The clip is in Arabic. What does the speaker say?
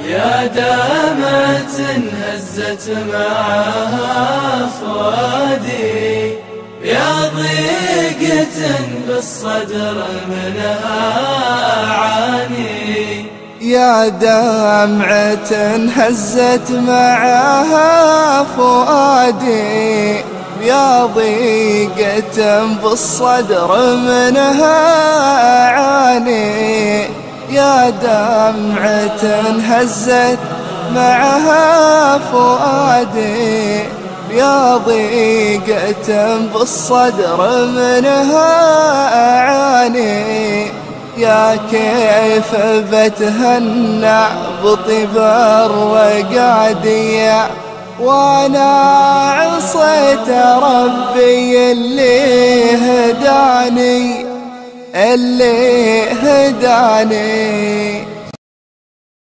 يا دمعة هزت معها فؤادي، يا ضيقة بالصدر منها أعاني. يا دمعة هزت معها فؤادي، يا ضيقة بالصدر منها أعاني. يا دمعة هزت معها فؤادي، يا ضيقة بالصدر منها أعاني. يا كيف بتهنى بطيب الرقادية وانا عصيت ربي اللي هداني.